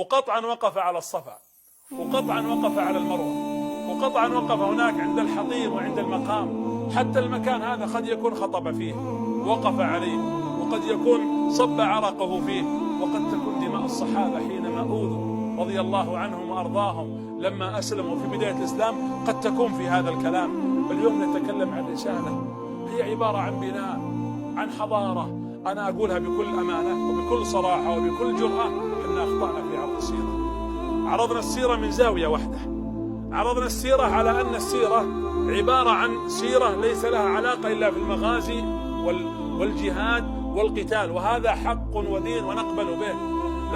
وقطعا وقف على الصفا، وقطعا وقف على المروة، وقطعا وقف هناك عند الحطيم وعند المقام. حتى المكان هذا قد يكون خطب فيه، وقف عليه، وقد يكون صب عرقه فيه، وقد تكون دماء الصحابة حينما أوذوا رضي الله عنهم وأرضاهم لما أسلموا في بداية الإسلام قد تكون في هذا الكلام. اليوم نتكلم عن رسالة هي عبارة عن بناء، عن حضارة. أنا أقولها بكل أمانة وبكل صراحة وبكل جرأة، إحنا أخطأنا في عرض السيرة. عرضنا السيرة من زاوية واحدة، عرضنا السيرة على أن السيرة عبارة عن سيرة ليس لها علاقة إلا في المغازي والجهاد والقتال، وهذا حق ودين ونقبل به.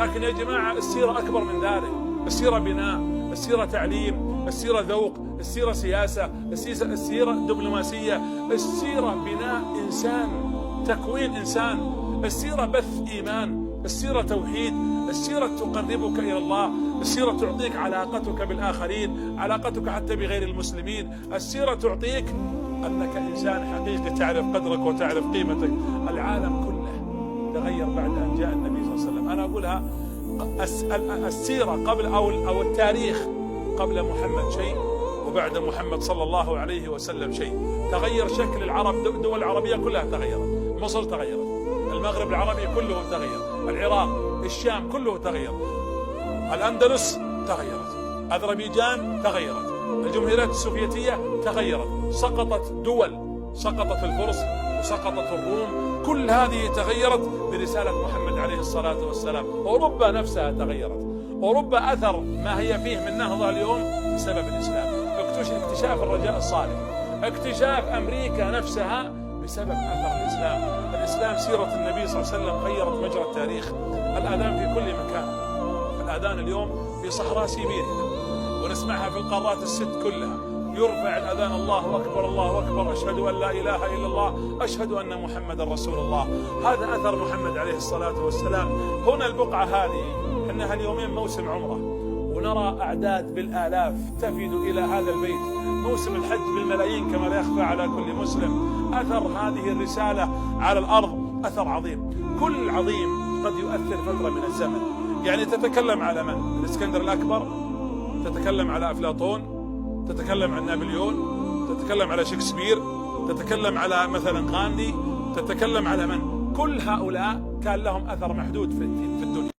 لكن يا جماعة السيرة أكبر من ذلك. السيرة بناء، السيرة تعليم، السيرة ذوق، السيرة سياسة، السيرة دبلوماسية، السيرة بناء إنسان، تكوين إنسان، السيرة بث إيمان، السيرة توحيد، السيرة تقربك إلى الله، السيرة تعطيك علاقتك بالآخرين، علاقتك حتى بغير المسلمين، السيرة تعطيك أنك إنسان حقيقي تعرف قدرك وتعرف قيمتك. العالم كله تغير بعد أن جاء النبي صلى الله عليه وسلم. أنا أقولها السيرة قبل أو التاريخ قبل محمد شيء، وبعد محمد صلى الله عليه وسلم شيء. تغير شكل العرب، الدول العربية كلها تغيرت، مصر تغيرت، المغرب العربي كله تغير، العراق، الشام كله تغير، الأندلس تغيرت، أذربيجان تغيرت، الجمهوريات السوفيتية تغيرت، سقطت دول، سقطت الفرس وسقطت الروم، كل هذه تغيرت برسالة محمد عليه الصلاة والسلام. أوروبا نفسها تغيرت، أوروبا أثر ما هي فيه من نهضة اليوم بسبب الإسلام. اكتشاف الرجاء الصالح، اكتشاف أمريكا نفسها بسبب أثر الإسلام. الإسلام سيرة النبي صلى الله عليه وسلم غيرت مجرى التاريخ. الآذان في كل مكان، الآذان اليوم في صحراء سيبيريا ونسمعها في القارات الست كلها، يرفع الأذان الله أكبر الله أكبر، أشهد أن لا إله إلا الله، أشهد أن محمد رسول الله. هذا أثر محمد عليه الصلاة والسلام. هنا البقعة هذه إنها اليومين موسم عمره، ونرى أعداد بالآلاف تفد إلى هذا البيت، موسم الحج بالملايين كما لا يخفى على كل مسلم. أثر هذه الرسالة على الأرض أثر عظيم. كل عظيم قد يؤثر فترة من الزمن. يعني تتكلم على من؟ الإسكندر الأكبر، تتكلم على أفلاطون، تتكلم عن نابليون، تتكلم على شكسبير، تتكلم على مثلا غاندي، تتكلم على من؟ كل هؤلاء كان لهم أثر محدود في الدنيا.